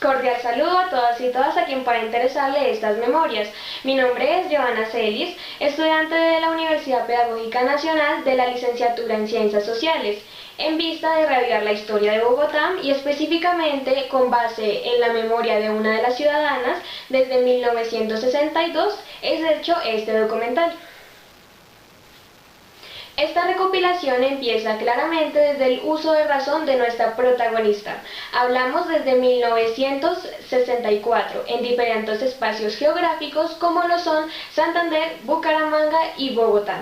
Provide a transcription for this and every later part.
Cordial saludo a todas y todas a quien pueda interesarle estas memorias. Mi nombre es Joana Celis, estudiante de la Universidad Pedagógica Nacional de la Licenciatura en Ciencias Sociales, en vista de reavivar la historia de Bogotá y específicamente con base en la memoria de una de las ciudadanas desde 1962 es hecho este documental. Esta recopilación empieza claramente desde el uso de razón de nuestra protagonista. Hablamos desde 1964 en diferentes espacios geográficos como lo son Santander, Bucaramanga y Bogotá.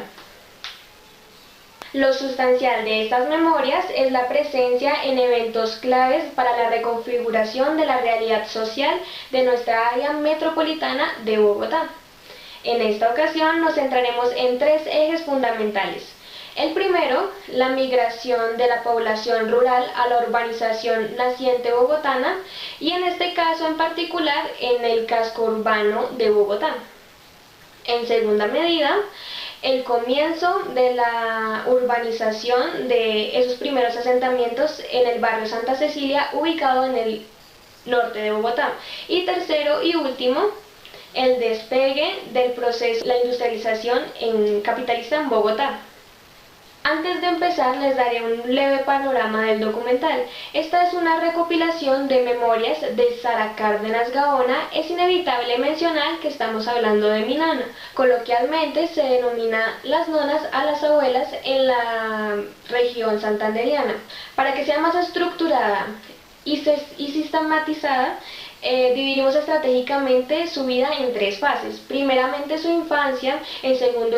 Lo sustancial de estas memorias es la presencia en eventos claves para la reconfiguración de la realidad social de nuestra área metropolitana de Bogotá. En esta ocasión nos centraremos en tres ejes fundamentales. El primero, la migración de la población rural a la urbanización naciente bogotana y en este caso en particular en el casco urbano de Bogotá. En segunda medida, el comienzo de la urbanización de esos primeros asentamientos en el barrio Santa Cecilia ubicado en el norte de Bogotá. Y tercero y último, el despegue del proceso, la industrialización capitalista en Bogotá. Antes de empezar les daré un leve panorama del documental. Esta es una recopilación de memorias de Sara Cárdenas Gaona. Es inevitable mencionar que estamos hablando de mi nana. Coloquialmente se denomina las nonas a las abuelas en la región santanderiana. Para que sea más estructurada y sistematizada, dividimos estratégicamente su vida en tres fases. Primeramente su infancia, en segundo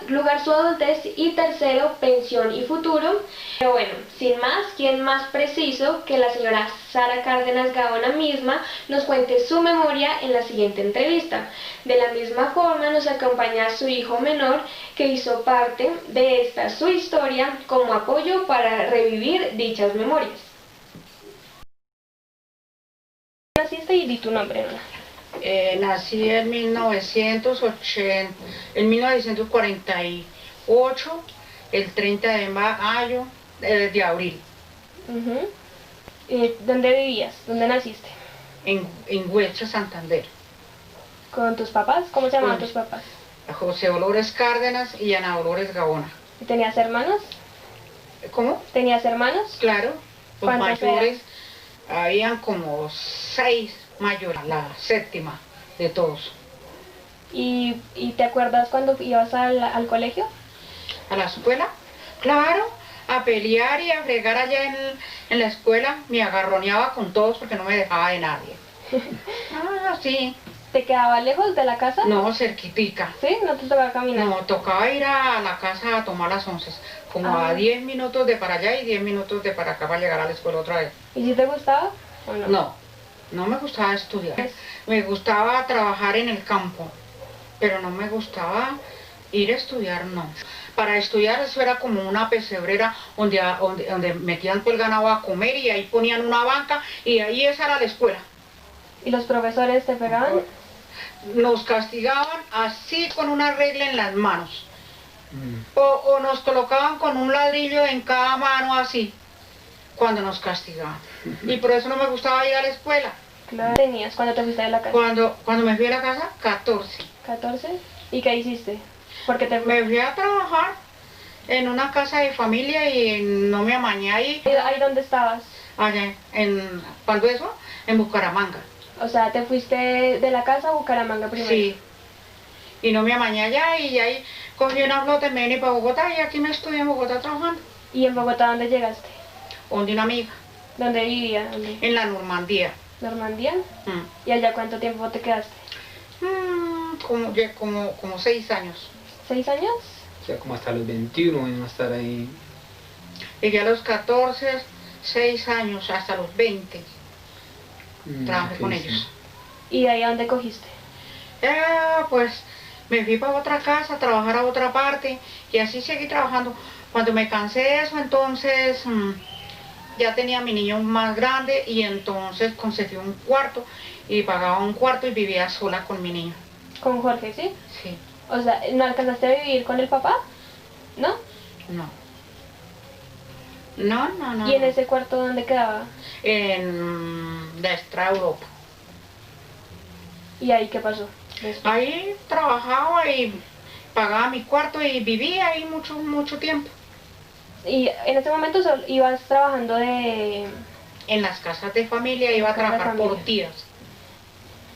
lugar su adultez y tercero pensión y futuro. Pero bueno, sin más, ¿quién más preciso que la señora Sara Cárdenas Gaona misma nos cuente su memoria en la siguiente entrevista? De la misma forma nos acompaña su hijo menor que hizo parte de esta su historia como apoyo para revivir dichas memorias. Naciste y di tu nombre, ¿no? Nací en 1948, el 30 de mayo de abril. ¿Dónde vivías? ¿Dónde naciste? En Huelcha, Santander. ¿Con tus papás? ¿Cómo se llamaban tus papás? José Dolores Cárdenas y Ana Dolores Gaona. ¿Y tenías hermanos? ¿Cómo? ¿Tenías hermanos? Claro, los mayores. Eran? Habían como 6 mayores, la séptima de todos. ¿Y te acuerdas cuando ibas al colegio? ¿A la escuela? Claro, a pelear y a fregar allá en la escuela. Me agarroneaba con todos porque no me dejaba de nadie. Sí. ¿Te quedaba lejos de la casa? No, cerquitica. ¿Sí? ¿No te tocaba caminar? No, tocaba ir a la casa a tomar las 11, como a 10 minutos de para allá y 10 minutos de para acá para llegar a la escuela otra vez. ¿Y si te gustaba o no? No, no me gustaba estudiar. Me gustaba trabajar en el campo, pero no me gustaba ir a estudiar, no. Para estudiar eso era como una pesebrera donde metían todo el ganado a comer y ahí ponían una banca y ahí esa era la escuela. ¿Y los profesores te pegaban? Nos castigaban así con una regla en las manos. O nos colocaban con un ladrillo en cada mano así, cuando nos castigaban. Y por eso no me gustaba ir a la escuela. Claro. ¿Tenías cuando te fuiste de la casa? Cuando me fui a la casa, 14. ¿14? ¿Y qué hiciste? Porque me fui a trabajar en una casa de familia y no me amañé ahí. ¿Ahí dónde estabas? Allá, ¿cuándo eso? En Bucaramanga. O sea, ¿te fuiste de la casa a Bucaramanga primero? Sí. Y no me amañé allá y ahí cogí una flota y me vine para Bogotá y aquí me estoy en Bogotá trabajando. ¿Y en Bogotá dónde llegaste? Donde una amiga. ¿Dónde vivía? ¿Dónde? En la Normandía. ¿Normandía? ¿Y allá cuánto tiempo te quedaste? Como 6 años. ¿6 años? O sea, como hasta los 21 iban a estar ahí. Y ya a los 14, 6 años, hasta los 20. Trabajé con ellos. ¿Y de ahí a dónde cogiste? Pues me fui para otra casa a trabajar a otra parte y así seguí trabajando. Cuando me cansé de eso, entonces ya tenía a mi niño más grande y entonces conseguí un cuarto y pagaba un cuarto y vivía sola con mi niño. ¿Con Jorge, sí? Sí. O sea, ¿no alcanzaste a vivir con el papá? ¿No? No. No. ¿Y en ese cuarto dónde quedaba? en la Estrada Europa. ¿Y ahí qué pasó? Después. Ahí trabajaba y pagaba mi cuarto y vivía ahí mucho tiempo. Y en ese momento ibas trabajando de... En las casas de familia iba a Casas de trabajar por familia. días.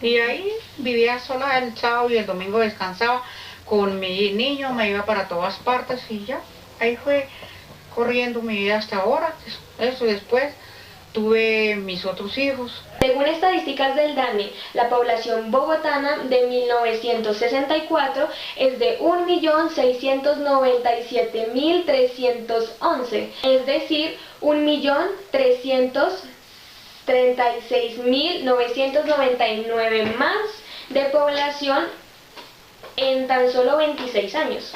Y ahí vivía sola el sábado y el domingo descansaba con mi niño, me iba para todas partes y ya. Ahí fue corriendo mi vida hasta ahora. Eso después tuve mis otros hijos. Según estadísticas del DANE, la población bogotana de 1964 es de 1.697.311, es decir, 1.336.999 más de población en tan solo 26 años.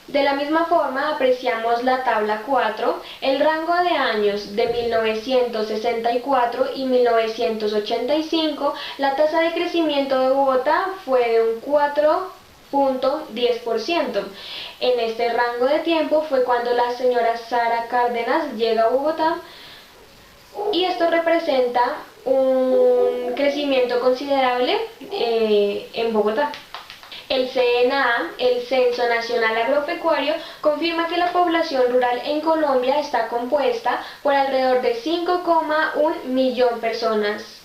De la misma forma, apreciamos la tabla 4, el rango de años de 1964 y 1985, la tasa de crecimiento de Bogotá fue de un 4.10%. En este rango de tiempo fue cuando la señora Sara Cárdenas llega a Bogotá y esto representa un crecimiento considerable en Bogotá. El CNA, el Censo Nacional Agropecuario, confirma que la población rural en Colombia está compuesta por alrededor de 5,1 millón de personas,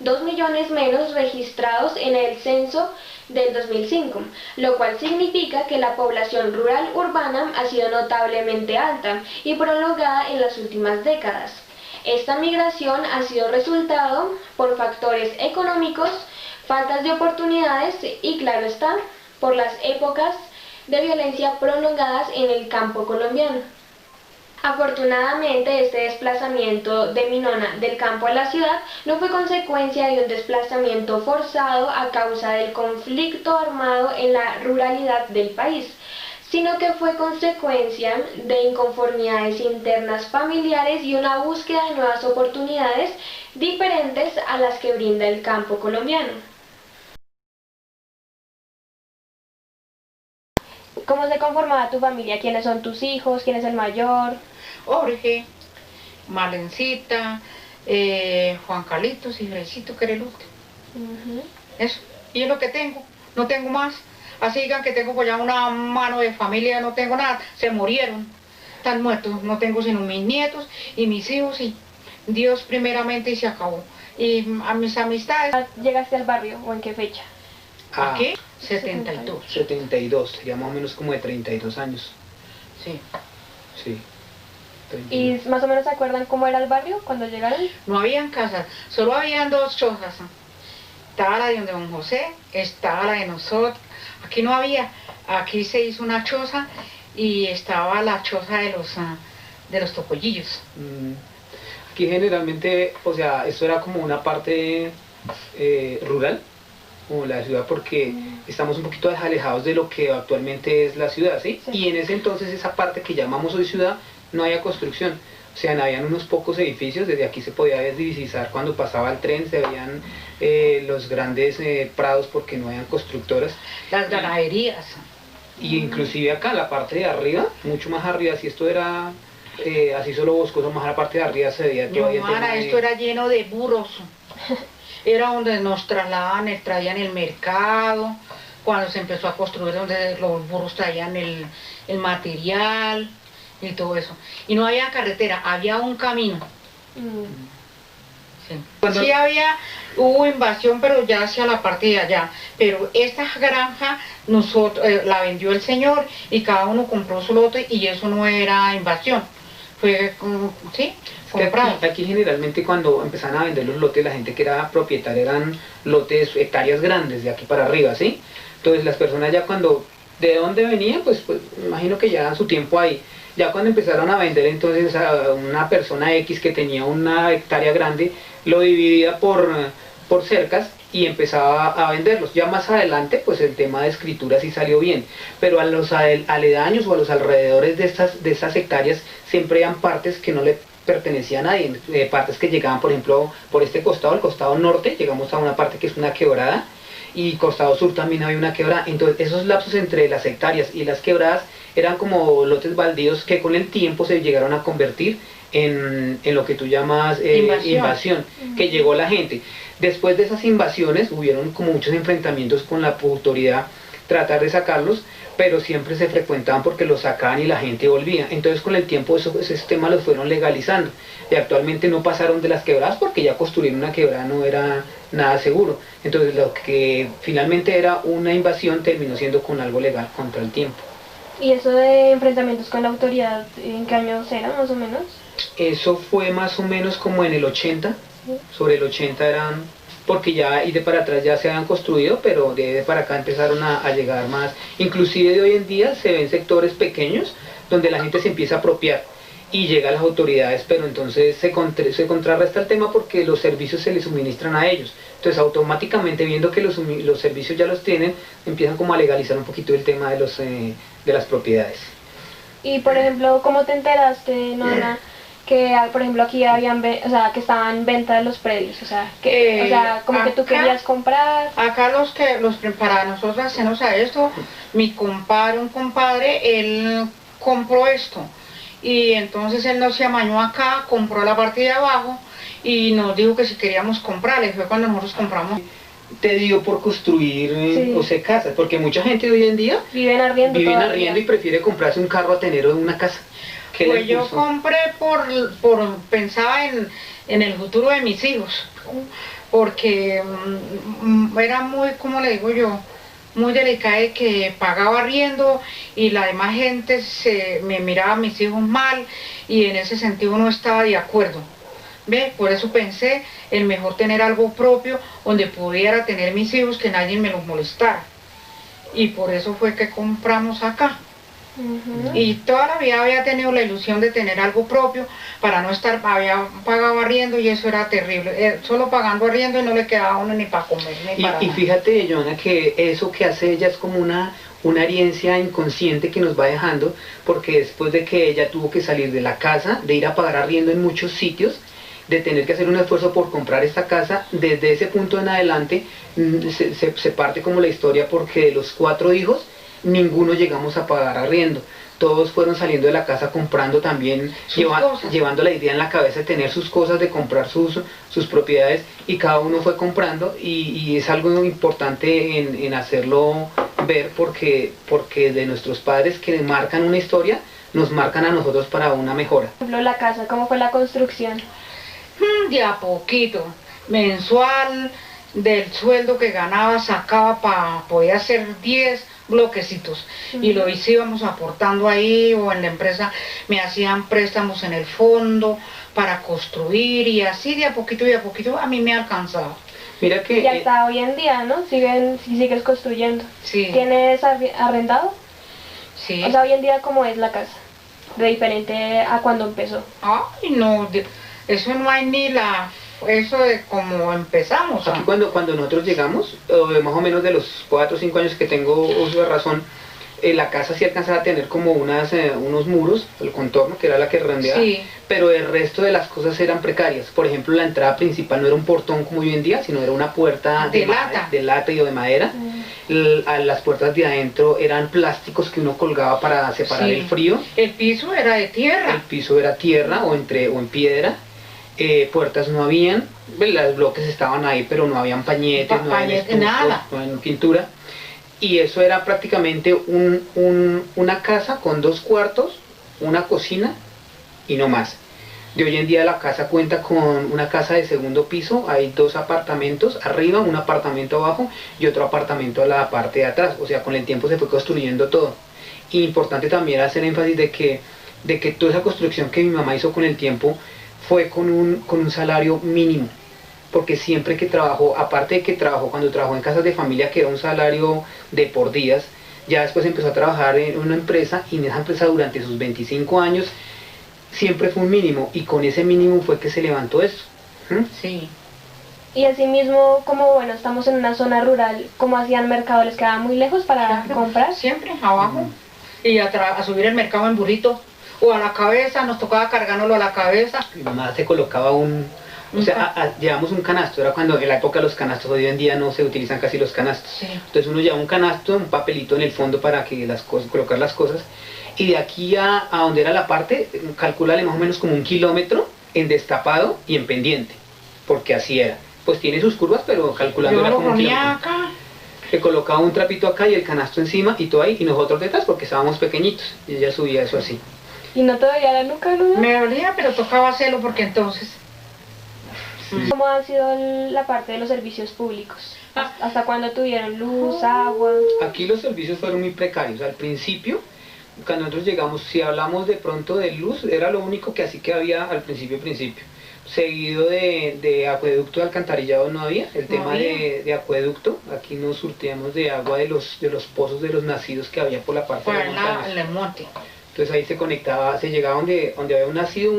2 millones menos registrados en el censo del 2005, lo cual significa que la población rural urbana ha sido notablemente alta y prolongada en las últimas décadas. Esta migración ha sido resultado por factores económicos, faltas de oportunidades y, claro está, por las épocas de violencia prolongadas en el campo colombiano. Afortunadamente, este desplazamiento de Minona del campo a la ciudad no fue consecuencia de un desplazamiento forzado a causa del conflicto armado en la ruralidad del país, sino que fue consecuencia de inconformidades internas familiares y una búsqueda de nuevas oportunidades diferentes a las que brinda el campo colombiano. ¿Cómo se conformaba tu familia? ¿Quiénes son tus hijos? ¿Quién es el mayor? Jorge, Malencita, Juan Carlitos y Fresito, que era el último. Eso. Y es lo que tengo. No tengo más. Así digan que tengo pues ya una mano de familia, no tengo nada. Se murieron. Están muertos. No tengo sino mis nietos y mis hijos y Dios primeramente y se acabó. Y a mis amistades. ¿Llegaste al barrio o en qué fecha? ¿A qué? 72. 72, sería más o menos como de 32 años. Sí. Sí. ¿Y más o menos se acuerdan cómo era el barrio cuando llegaron? No habían casas, solo habían dos chozas. Estaba la de don José, estaba la de nosotros. Aquí no había, aquí se hizo una choza y estaba la choza de los topollillos. Aquí generalmente, o sea, esto era como una parte rural, como la ciudad, porque estamos un poquito alejados de lo que actualmente es la ciudad, ¿sí? Sí. Y en ese entonces esa parte que llamamos hoy ciudad, no había construcción. O sea, habían unos pocos edificios, desde aquí se podía divisar cuando pasaba el tren, se veían los grandes prados porque no habían constructoras. Las ganaderías. Y inclusive acá, la parte de arriba, mucho más arriba, si esto era así solo boscoso, más a la parte de arriba se veía todavía el tema esto era lleno de burros. Era donde nos trasladaban, traían el mercado, cuando se empezó a construir, donde los burros traían el material y todo eso. Y no había carretera, había un camino. Sí. Sí hubo invasión, pero ya hacia la parte de allá. Pero esta granja la vendió el señor y cada uno compró su lote y eso no era invasión. Fue, sí, comprado. Aquí generalmente cuando empezaban a vender los lotes, la gente que era propietaria eran lotes, hectáreas grandes, de aquí para arriba, ¿sí? Entonces las personas ya cuando, ¿de dónde venían? Pues me imagino que ya dan su tiempo ahí. Ya cuando empezaron a vender entonces a una persona X que tenía una hectárea grande, lo dividía por cercas y empezaba a venderlos. Ya más adelante pues el tema de escritura sí salió bien, pero a los aledaños o a los alrededores de estas hectáreas siempre eran partes que no le pertenecía a nadie, partes que llegaban por ejemplo por este costado, el costado norte, llegamos a una parte que es una quebrada y costado sur también había una quebrada. Entonces esos lapsos entre las hectáreas y las quebradas eran como lotes baldíos que con el tiempo se llegaron a convertir en lo que tú llamas invasión, que llegó la gente. Después de esas invasiones hubieron como muchos enfrentamientos con la autoridad, tratar de sacarlos, pero siempre se frecuentaban porque los sacaban y la gente volvía. Entonces con el tiempo ese tema los fueron legalizando y actualmente no pasaron de las quebradas porque ya construir una quebrada no era nada seguro. Entonces lo que finalmente era una invasión terminó siendo con algo legal contra el tiempo. ¿Y eso de enfrentamientos con la autoridad, en qué años era más o menos? Eso fue más o menos como en el 80, sobre el 80 eran, porque ya y de para atrás ya se habían construido, pero de para acá empezaron a llegar más. Inclusive de hoy en día se ven sectores pequeños donde la gente se empieza a apropiar y llega a las autoridades, pero entonces se contrarresta el tema porque los servicios se les suministran a ellos. Entonces automáticamente viendo que los servicios ya los tienen, empiezan como a legalizar un poquito el tema de las propiedades. Y por ejemplo, ¿cómo te enteraste, Nona, que por ejemplo aquí habían, o sea, que estaban en venta de los predios? O sea, como que tú querías comprar. Acá para nosotros hacernos a esto, un compadre, él compró esto. Y entonces él nos amañó acá, compró la parte de abajo y nos dijo que si queríamos comprarle. Fue cuando nosotros compramos. Te dio por construir o sea, casas, porque mucha gente hoy en día viven arriendo y prefiere comprarse un carro a tener una casa. Pues yo compré pensaba en el futuro de mis hijos, porque era muy, como le digo yo, muy delicada de que pagaba arriendo y la demás gente me miraba a mis hijos mal y en ese sentido no estaba de acuerdo. ¿Ve? Por eso pensé en mejor tener algo propio donde pudiera tener mis hijos, que nadie me los molestara. Y por eso fue que compramos acá. Y toda la vida había tenido la ilusión de tener algo propio para no estar, había pagado arriendo y eso era terrible, solo pagando arriendo y no le quedaba a uno ni para comer ni para nada. Fíjate, Joana, que eso que hace ella es como una herencia inconsciente que nos va dejando, porque después de que ella tuvo que salir de la casa, de ir a pagar arriendo en muchos sitios, de tener que hacer un esfuerzo por comprar esta casa, desde ese punto en adelante se parte como la historia, porque de los 4 hijos, ninguno llegamos a pagar arriendo. Todos fueron saliendo de la casa comprando también, llevando la idea en la cabeza de tener sus cosas, de comprar sus propiedades, y cada uno fue comprando, y es algo importante en hacerlo ver, porque de nuestros padres que marcan una historia, nos marcan a nosotros para una mejora. Por ejemplo, la casa, ¿cómo fue la construcción? De a poquito, mensual, del sueldo que ganaba sacaba para poder hacer 10 bloquecitos y lo íbamos aportando ahí, o en la empresa me hacían préstamos en el fondo para construir, y así de a poquito a mí me alcanzaba. Mira que y hasta hoy en día, ¿no? Sigues construyendo. Sí. ¿Tienes arrendado? Sí. O sea, hoy en día, ¿cómo es la casa? De diferente a cuando empezó. Ay, no, eso no hay ni eso de cómo empezamos. Aquí cuando nosotros llegamos, más o menos de los 4 o 5 años que tengo uso de razón, la casa sí alcanzaba a tener como unos muros, el contorno, que era la que redondeaba, pero el resto de las cosas eran precarias. Por ejemplo, la entrada principal no era un portón como hoy en día, sino era una puerta de lata y o de madera. Las puertas de adentro eran plásticos que uno colgaba para separar el frío. El piso era de tierra. El piso era tierra o en piedra. Puertas no habían, los bloques estaban ahí, pero no habían pañetes, no había nada, no había pintura. Y eso era prácticamente una casa con 2 cuartos, una cocina y no más. De hoy en día la casa cuenta con una casa de segundo piso, hay 2 apartamentos arriba, un apartamento abajo y otro apartamento a la parte de atrás. O sea, con el tiempo se fue construyendo todo. Y importante también hacer énfasis de que toda esa construcción que mi mamá hizo con el tiempo fue con un salario mínimo, porque siempre que trabajó, aparte de que cuando trabajó en casas de familia, que era un salario de por días, ya después empezó a trabajar en una empresa, y en esa empresa durante sus 25 años siempre fue un mínimo, y con ese mínimo fue que se levantó eso. Sí. Y asimismo, como bueno, estamos en una zona rural, ¿cómo hacían mercado? ¿Les quedaba muy lejos para comprar? Siempre abajo, y a subir el mercado en burrito, o a la cabeza, nos tocaba cargárnoslo a la cabeza. Mi mamá se colocaba llevamos un canasto, era cuando en la época los canastos, hoy en día no se utilizan casi los canastos. Entonces uno lleva un canasto, un papelito en el fondo para que colocar las cosas, Y de aquí a donde era la parte, calculale más o menos como 1 kilómetro en destapado y en pendiente, porque así era. Pues tiene sus curvas, pero calculando Yo era lo como 1 kilómetro. ponía acá. Le colocaba un trapito acá y el canasto encima y todo ahí, y nosotros detrás porque estábamos pequeñitos, y ella subía eso así. ¿Y no te dolía la nuca, Luna? Me dolía, pero tocaba hacerlo porque entonces... ¿Cómo ha sido la parte de los servicios públicos? ¿Hasta cuándo tuvieron luz, agua? Aquí los servicios fueron muy precarios. Al principio, cuando nosotros llegamos, si hablamos de pronto de luz, era lo único que así que había al principio. Seguido de acueducto de alcantarillado no había. El tema de acueducto, aquí nos surtíamos de agua de los pozos de los nacidos que había por la parte de las montañas. En el monte. Entonces ahí se conectaba, se llegaba donde había un nacido,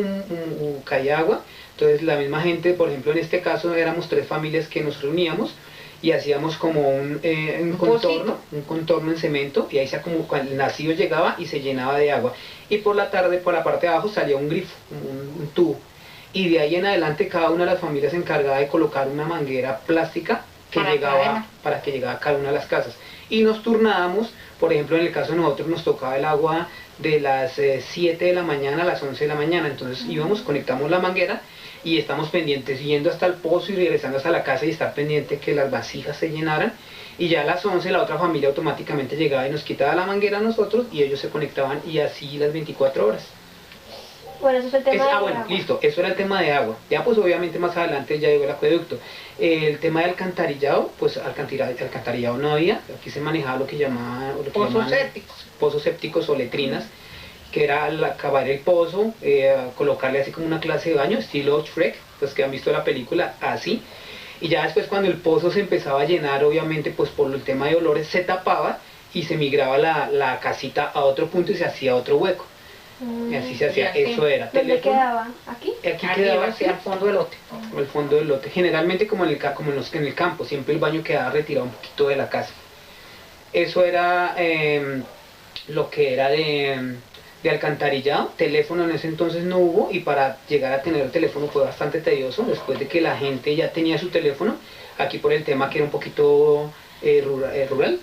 caía agua. Entonces la misma gente, por ejemplo en este caso éramos 3 familias que nos reuníamos y hacíamos como un contorno en cemento, y ahí cuando el nacido llegaba y se llenaba de agua. Y por la tarde, por la parte de abajo salía un grifo, un tubo. Y de ahí en adelante cada una de las familias se encargaba de colocar una manguera plástica para que llegara a cada una de las casas. Y nos turnábamos, por ejemplo en el caso de nosotros nos tocaba el agua de las 7 de la mañana a las 11 de la mañana, entonces íbamos, conectamos la manguera y estamos pendientes yendo hasta el pozo y regresando hasta la casa y estar pendiente que las vasijas se llenaran, y ya a las 11 la otra familia automáticamente llegaba y nos quitaba la manguera a nosotros y ellos se conectaban, y así las 24 horas. Bueno, eso es el tema de bueno, agua. listo, eso era el tema de agua. Ya pues obviamente más adelante ya llegó el acueducto. El tema de alcantarillado, pues alcantarillado no había. Aquí se manejaba lo que llamaban pozos sépticos o letrinas, que era al acabar el pozo, colocarle así como una clase de baño, estilo Shrek, pues que han visto la película, así. Y ya después cuando el pozo se empezaba a llenar, obviamente pues por el tema de olores se tapaba y se migraba la casita a otro punto y se hacía otro hueco. Y así se hacía, eso era. ¿Dónde quedaba? ¿Aquí? Aquí quedaba hacia el fondo del lote. El fondo del lote. Generalmente como en el campo, siempre el baño quedaba retirado un poquito de la casa. Eso era lo que era de alcantarillado. Teléfono en ese entonces no hubo, y para llegar a tener el teléfono fue bastante tedioso, después de que la gente ya tenía su teléfono, aquí por el tema que era un poquito rural,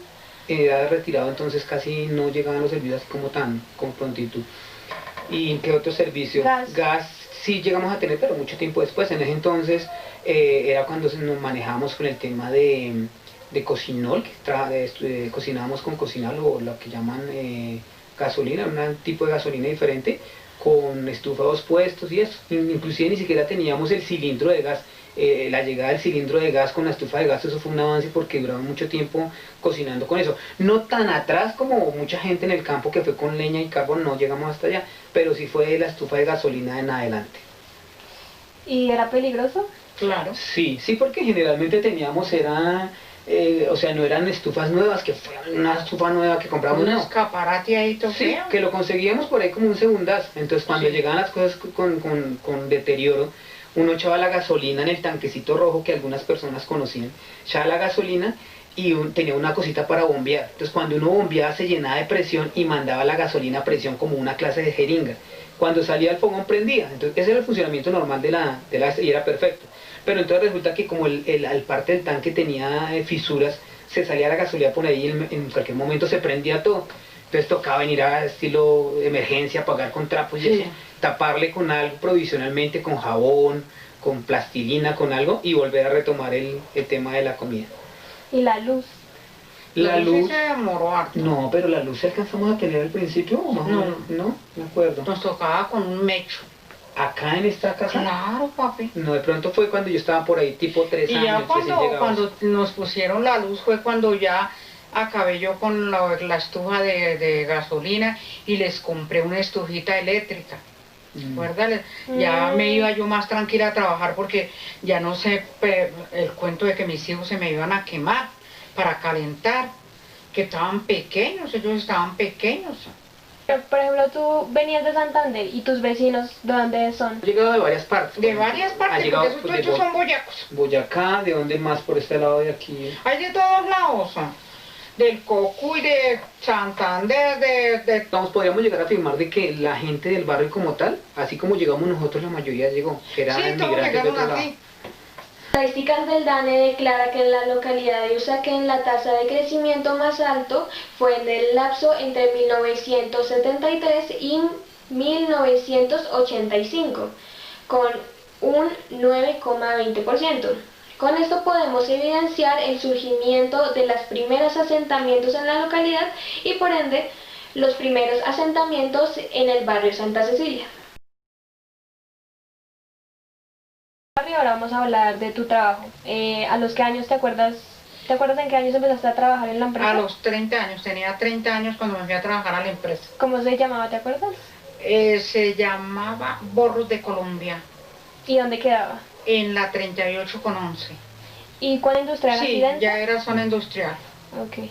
era retirado, entonces casi no llegaban los servicios así como tan con prontitud. ¿Y qué otro servicio? Gas sí llegamos a tener, pero mucho tiempo después. En ese entonces era cuando nos manejábamos con el tema de cocinol, que cocinábamos con cocinal, o lo que llaman gasolina, un tipo de gasolina diferente, con estufa 2 puestos y eso. Inclusive ni siquiera teníamos el cilindro de gas. La llegada del cilindro de gas con la estufa de gas, eso fue un avance porque duraba mucho tiempo cocinando con eso. No tan atrás como mucha gente en el campo que fue con leña y carbón, no llegamos hasta allá, pero sí fue la estufa de gasolina en adelante. ¿Y era peligroso? Claro. Sí, porque generalmente teníamos, o sea, no eran estufas nuevas, que fue una estufa nueva que compramos, Un no. escaparate ahí todo Sí, feo. que lo conseguíamos por ahí como un segundazo. Entonces cuando llegaban las cosas con deterioro, uno echaba la gasolina en el tanquecito rojo que algunas personas conocían, echaba la gasolina y tenía una cosita para bombear. Entonces cuando uno bombeaba se llenaba de presión y mandaba la gasolina a presión como una clase de jeringa. Cuando salía el fogón prendía. Entonces ese era el funcionamiento normal y era perfecto. Pero entonces resulta que como al parte del tanque tenía fisuras, se salía la gasolina por ahí y en cualquier momento se prendía todo. Entonces tocaba venir a estilo emergencia, apagar con trapos y eso, taparle con algo provisionalmente, con jabón, con plastilina, con algo, y volver a retomar el tema de la comida. ¿Y la luz? La luz... Sí se demoró harto. No, pero la luz alcanzamos a tener al principio, ¿o más o menos? No, me acuerdo. Nos tocaba con un mecho. ¿Acá en esta casa? Claro, papi. No, de pronto fue cuando yo estaba por ahí, tipo 3 años. Y ya recién llegados. cuando nos pusieron la luz fue cuando ya acabé yo con la estufa de gasolina y les compré una estufita eléctrica. Acuérdale, ya me iba yo más tranquila a trabajar porque ya no sé el cuento de que mis hijos se me iban a quemar para calentar, que estaban pequeños, ellos estaban pequeños. Pero, por ejemplo, tú venías de Santander y tus vecinos, ¿de dónde son? He llegado de varias partes. De varias Ha partes, llegado, porque esos pues, chochos son boyacos. Boyacá, ¿de dónde más? Por este lado de aquí. Hay de todos lados, del Cocuy, de Santander, de Podríamos llegar a afirmar de que la gente del barrio como tal, así como llegamos nosotros, la mayoría llegó, que eran sí, todos migrantes de llegaron otro lado. así. Estadísticas del DANE declara que en la localidad de Usaquén la tasa de crecimiento más alto fue en el lapso entre 1973 y 1985, con un 9,20%. Con esto podemos evidenciar el surgimiento de los primeros asentamientos en la localidad y por ende los primeros asentamientos en el barrio Santa Cecilia. Ahora vamos a hablar de tu trabajo. ¿A los qué años te acuerdas en qué años empezaste a trabajar en la empresa? A los 30 años, tenía 30 años cuando me fui a trabajar a la empresa. ¿Cómo se llamaba, te acuerdas? Se llamaba Borros de Colombia. ¿Y dónde quedaba? En la 38 con 11. ¿Y cuál industria era? Sí, ya era zona industrial. Ok.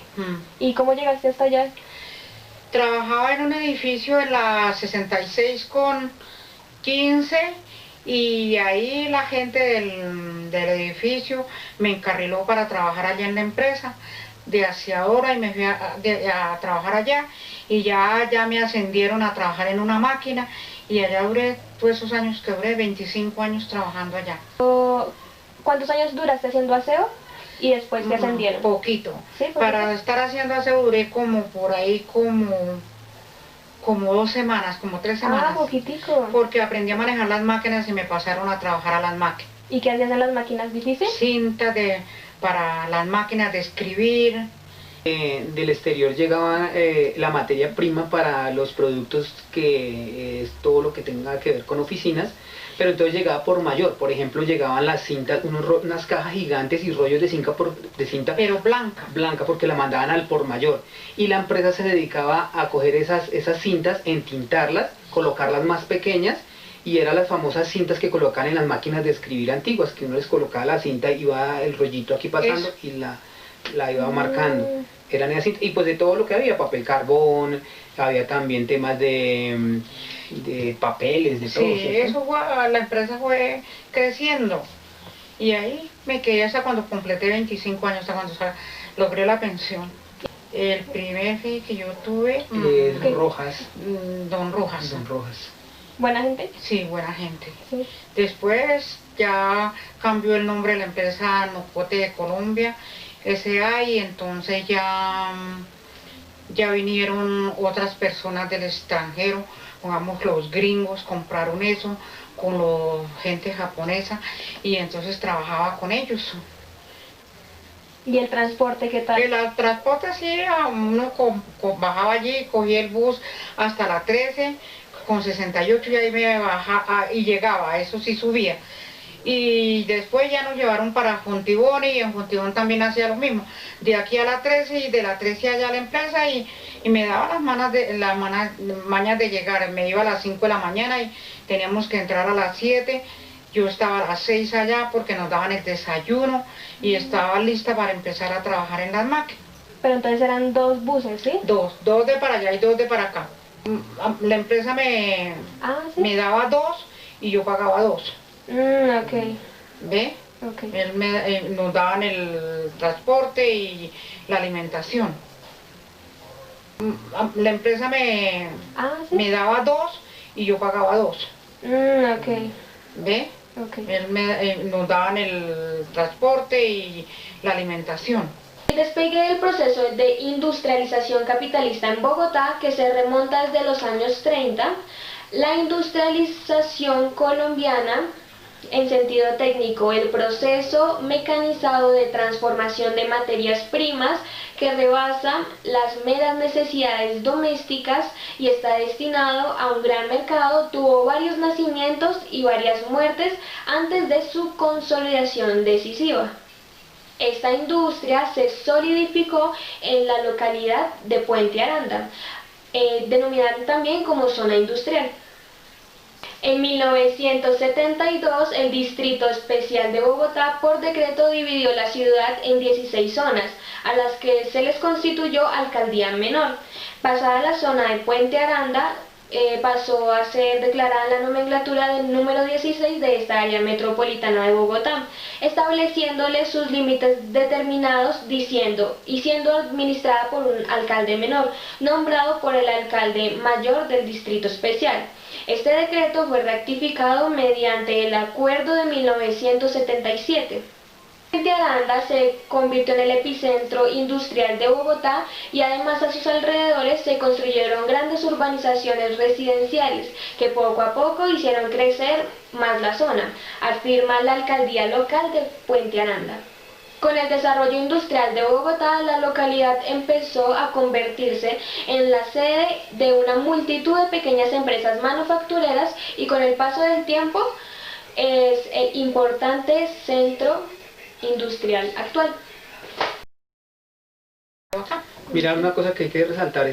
¿Y cómo llegaste hasta allá? Trabajaba en un edificio en la 66 con 15 y ahí la gente del edificio me encarriló para trabajar allá en la empresa de aseadora y me fui a trabajar allá y ya me ascendieron a trabajar en una máquina y allá duré todos esos años que duré, 25 años trabajando allá. ¿Cuántos años duraste haciendo aseo y después te ascendieron? Poquito. ¿Sí? Para estar haciendo aseo duré como por ahí como 2 semanas, como 3 semanas. Ah, poquitico. Porque aprendí a manejar las máquinas y me pasaron a trabajar a las máquinas. ¿Y qué hacías en las máquinas difíciles? Cinta para las máquinas de escribir. Del exterior llegaba la materia prima para los productos que es todo lo que tenga que ver con oficinas, pero entonces llegaba por mayor. Por ejemplo, llegaban las cintas, unas cajas gigantes y rollos de cinta Pero blanca porque la mandaban al por mayor, y la empresa se dedicaba a coger esas cintas, entintarlas, colocarlas más pequeñas, y eran las famosas cintas que colocaban en las máquinas de escribir antiguas, que uno les colocaba la cinta y iba el rollito aquí pasando. Eso. Y la iba marcando. Eran esas cintas, y pues de todo lo que había, papel carbón, había también temas de papeles, de todo. Sí, eso fue, la empresa fue creciendo. Y ahí me quedé hasta cuando completé 25 años, hasta cuando logré la pensión. El primer jefe que yo tuve... Rojas. Don Rojas. Don Rojas. ¿Buena gente? Sí, buena gente. Sí. Después ya cambió el nombre de la empresa Nocote de Colombia, S.A. y entonces ya vinieron otras personas del extranjero, pongamos los gringos, compraron eso con la gente japonesa y entonces trabajaba con ellos. ¿Y el transporte qué tal? El transporte sí, uno bajaba allí, cogía el bus hasta la 13 con 68 y ahí me bajaba y llegaba, eso sí subía. Y después ya nos llevaron para Fontibón y en Fontibón también hacía lo mismo. De aquí a la 13 y de la 13 allá a la empresa y me daba las mañas de llegar. Me iba a las 5 de la mañana y teníamos que entrar a las 7. Yo estaba a las 6 allá porque nos daban el desayuno y estaba lista para empezar a trabajar en las máquinas. Pero entonces eran 2 buses, ¿sí? Dos de para allá y 2 de para acá. La empresa me daba 2 y yo pagaba 2. Ok. ¿Ve? Okay. Nos daban el transporte y la alimentación. La empresa me daba 2 y yo pagaba 2. Ok. ¿Ve? Okay. Nos daban el transporte y la alimentación. El despegue del proceso de industrialización capitalista en Bogotá, que se remonta desde los años 30, la industrialización colombiana, en sentido técnico, el proceso mecanizado de transformación de materias primas que rebasa las meras necesidades domésticas y está destinado a un gran mercado, tuvo varios nacimientos y varias muertes antes de su consolidación decisiva. Esta industria se solidificó en la localidad de Puente Aranda, denominada también como zona industrial. En 1972, el Distrito Especial de Bogotá por decreto dividió la ciudad en 16 zonas, a las que se les constituyó alcaldía menor. Pasada la zona de Puente Aranda, pasó a ser declarada la nomenclatura del número 16 de esta área metropolitana de Bogotá, estableciéndole sus límites determinados y siendo administrada por un alcalde menor, nombrado por el alcalde mayor del Distrito Especial. Este decreto fue rectificado mediante el Acuerdo de 1977. Puente Aranda se convirtió en el epicentro industrial de Bogotá y además a sus alrededores se construyeron grandes urbanizaciones residenciales que poco a poco hicieron crecer más la zona, afirma la alcaldía local de Puente Aranda. Con el desarrollo industrial de Bogotá, la localidad empezó a convertirse en la sede de una multitud de pequeñas empresas manufactureras y con el paso del tiempo es el importante centro industrial actual. Mira, una cosa que hay que resaltar,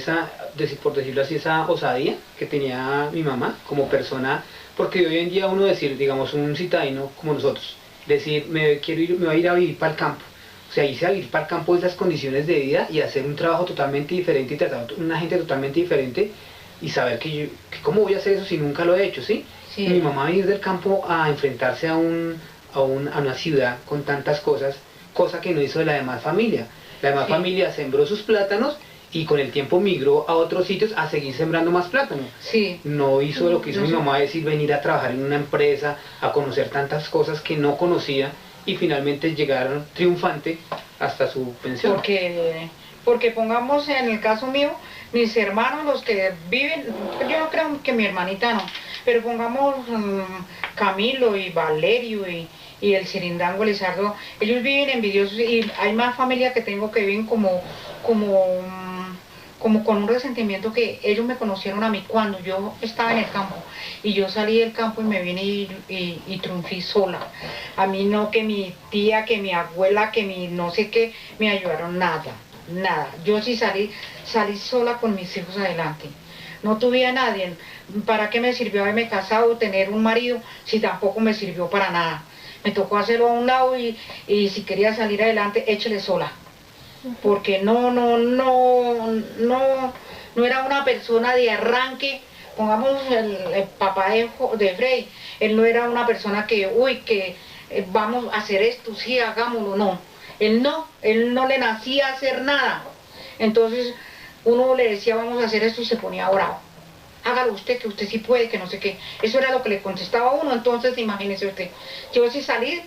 por decirlo así, esa osadía que tenía mi mamá como persona, porque hoy en día uno decir, digamos, un citadino como nosotros, decir, me voy a ir a vivir para el campo, o sea, irse a vivir para el campo, esas condiciones de vida y hacer un trabajo totalmente diferente y tratar a una gente totalmente diferente y saber que cómo voy a hacer eso si nunca lo he hecho, ¿sí? Sí. Mi mamá venir del campo a enfrentarse a una ciudad con tantas cosas, cosa que no hizo de la demás familia. La demás familia sembró sus plátanos y con el tiempo migró a otros sitios a seguir sembrando más plátanos. Sí. No hizo lo que hizo mi mamá, decir venir a trabajar en una empresa, a conocer tantas cosas que no conocía y finalmente llegar triunfante hasta su pensión. Porque pongamos en el caso mío, mis hermanos, los que viven, yo no creo que mi hermanita no, pero pongamos Camilo y Valerio y el Cirindango Lizardo, ellos viven envidiosos y hay más familia que tengo que viven como con un resentimiento que ellos me conocieron a mí cuando yo estaba en el campo y yo salí del campo y me vine y triunfé sola. A mí no que mi tía, que mi abuela, que mi no sé qué, me ayudaron nada, nada. Yo sí salí sola con mis hijos adelante. No tuve a nadie. ¿Para qué me sirvió haberme casado, tener un marido, si tampoco me sirvió para nada? Me tocó hacerlo a un lado y si quería salir adelante, échele sola. Porque no era una persona de arranque. Pongamos el papá de Frey, él no era una persona que vamos a hacer esto, sí, hagámoslo, no. Él no le nacía hacer nada. Entonces uno le decía vamos a hacer esto y se ponía bravo. Hágalo usted, que usted sí puede, que no sé qué. Eso era lo que le contestaba a uno, entonces imagínese usted. Yo sí salí,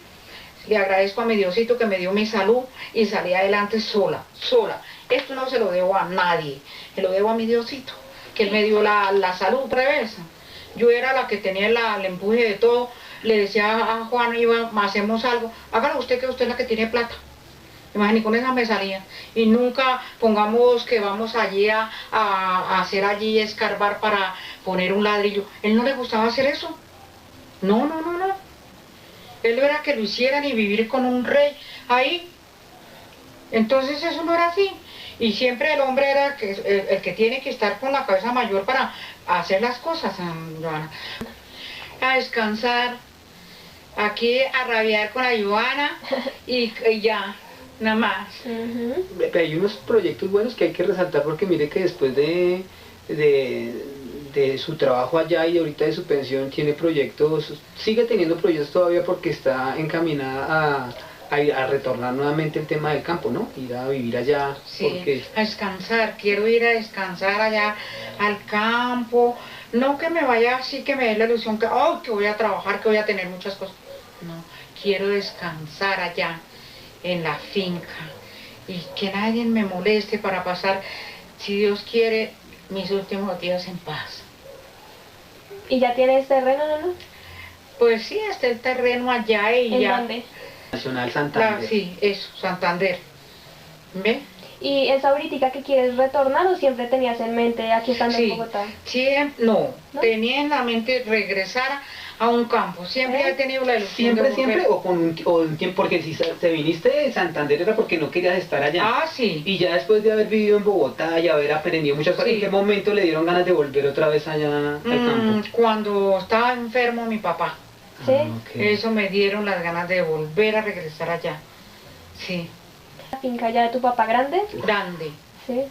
le agradezco a mi Diosito que me dio mi salud y salí adelante sola. Esto no se lo debo a nadie, se lo debo a mi Diosito, que él me dio la salud reversa. Yo era la que tenía el empuje de todo, le decía a Juan, hacemos algo, hágalo usted, que usted es la que tiene plata. Imagínate, con esa me salía. Y nunca pongamos que vamos allí a hacer allí, escarbar para poner un ladrillo. Él no le gustaba hacer eso. No. Él no era que lo hicieran y vivir con un rey ahí. Entonces eso no era así. Y siempre el hombre era el que tiene que estar con la cabeza mayor para hacer las cosas, Joana. A descansar, aquí a rabiar con la Joana y ya. Nada más. Hay unos proyectos buenos que hay que resaltar porque mire que después de su trabajo allá y ahorita de su pensión tiene proyectos, sigue teniendo proyectos todavía porque está encaminada a retornar nuevamente el tema del campo, ¿no? Ir a vivir allá. Sí, porque... a descansar, quiero ir a descansar allá al campo, no que me vaya así que me dé la ilusión que voy a trabajar, que voy a tener muchas cosas, no, quiero descansar allá en la finca y que nadie me moleste para pasar, si Dios quiere, mis últimos días en paz. ¿Y ya tienes terreno, no? Pues sí, está el terreno allá y ¿En ya. dónde? Nacional Santander. Sí, eso, Santander. ¿Ve? ¿Y es ahorita que quieres retornar o siempre tenías en mente aquí estando en Bogotá? Sí, no, tenía en la mente regresar a un campo, siempre he tenido la ilusión ¿Siempre o con un tiempo? Porque si te viniste de Santander era porque no querías estar allá. Ah, sí. Y ya después de haber vivido en Bogotá y haber aprendido muchas cosas, ¿en qué momento le dieron ganas de volver otra vez allá al campo? Cuando estaba enfermo mi papá. ¿Sí? Okay. Eso me dieron las ganas de volver a regresar allá. Sí. ¿La finca ya de tu papá grande? Grande. Sí.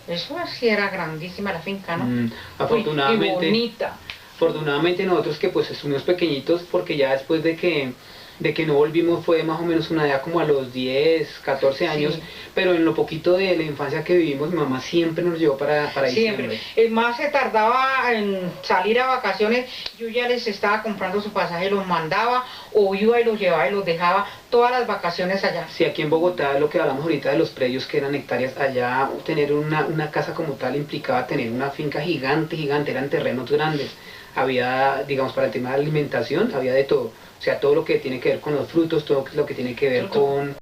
Eso sí era grandísima la finca, ¿no? Afortunadamente. Y bonita. Afortunadamente nosotros que pues estuvimos pequeñitos porque ya después de que de que no volvimos fue más o menos una edad como a los 10, 14 años, Sí. pero en lo poquito de la infancia que vivimos, mi mamá siempre nos llevó para Siempre. diciembre. El más se tardaba en salir a vacaciones, yo ya les estaba comprando su pasaje, los mandaba o iba y los llevaba y los dejaba todas las vacaciones allá. Sí, aquí en Bogotá, lo que hablamos ahorita de los predios que eran hectáreas, allá tener una casa como tal implicaba tener una finca gigante, gigante, eran terrenos grandes. Había, digamos, para el tema de alimentación, había de todo. O sea, todo lo que tiene que ver con los frutos, todo lo que tiene que ver con...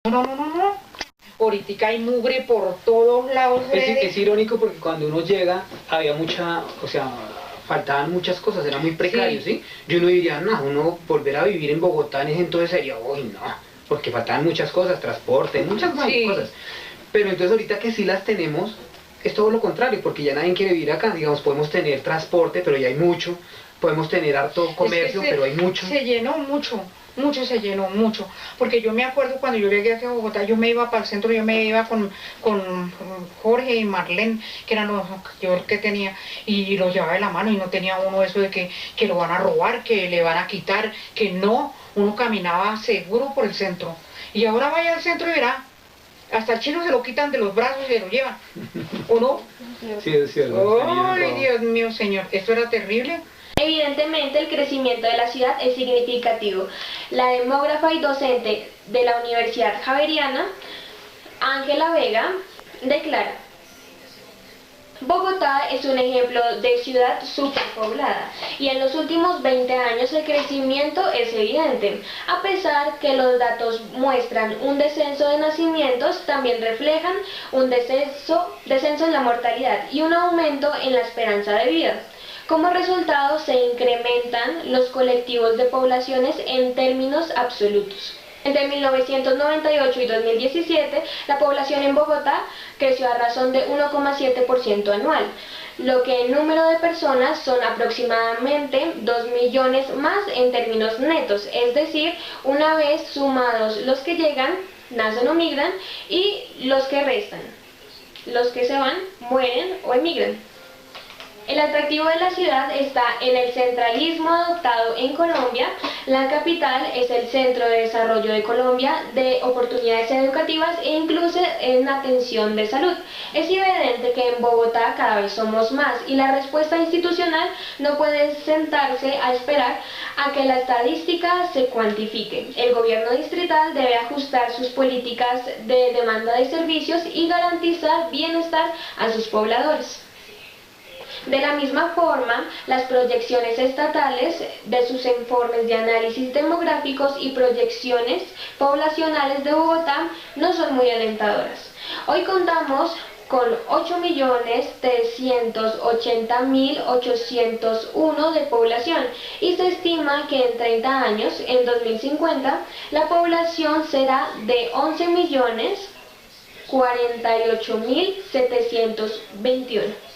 No, no, no, no. Ahorita hay mugre por todos lados. Es irónico porque cuando uno llega, había mucha, o sea, faltaban muchas cosas, era muy precario, ¿sí? Y uno diría, no, uno volver a vivir en Bogotá en ese entonces sería, uy, no, porque faltaban muchas cosas, transporte, muchas más Sí. cosas. Pero entonces ahorita que sí las tenemos, es todo lo contrario, porque ya nadie quiere vivir acá, digamos, podemos tener transporte, pero ya hay mucho, podemos tener harto comercio, Es que pero hay mucho. se llenó mucho, mucho se llenó, mucho. Porque yo me acuerdo cuando yo llegué aquí a Bogotá, yo me iba para el centro, yo me iba con Jorge y Marlene, que eran los yo que tenía, y los llevaba de la mano y no tenía uno eso de que lo van a robar, que le van a quitar, que no, uno caminaba seguro por el centro. Y ahora vaya al centro y verá, hasta el chino se lo quitan de los brazos y se lo llevan. ¿O no? Sí, es cierto. Ay, Dios mío, señor, esto era terrible. Evidentemente, el crecimiento de la ciudad es significativo. La demógrafa y docente de la Universidad Javeriana, Ángela Vega, declara: Bogotá es un ejemplo de ciudad superpoblada y en los últimos 20 años el crecimiento es evidente. A pesar que los datos muestran un descenso de nacimientos, también reflejan un descenso en la mortalidad y un aumento en la esperanza de vida. Como resultado, se incrementan los colectivos de poblaciones en términos absolutos. Entre 1998 y 2017, la población en Bogotá creció a razón de 1,7% anual, lo que en número de personas son aproximadamente 2 millones más en términos netos, es decir, una vez sumados los que llegan, nacen o migran, y los que restan. Los que se van, mueren o emigran. El atractivo de la ciudad está en el centralismo adoptado en Colombia. La capital es el centro de desarrollo de Colombia, de oportunidades educativas e incluso en atención de salud. Es evidente que en Bogotá cada vez somos más y la respuesta institucional no puede sentarse a esperar a que la estadística se cuantifique. El gobierno distrital debe ajustar sus políticas de demanda de servicios y garantizar bienestar a sus pobladores. De la misma forma, las proyecciones estatales de sus informes de análisis demográficos y proyecciones poblacionales de Bogotá no son muy alentadoras. Hoy contamos con 8.380.801 de población y se estima que en 30 años, en 2050, la población será de 11.048.721.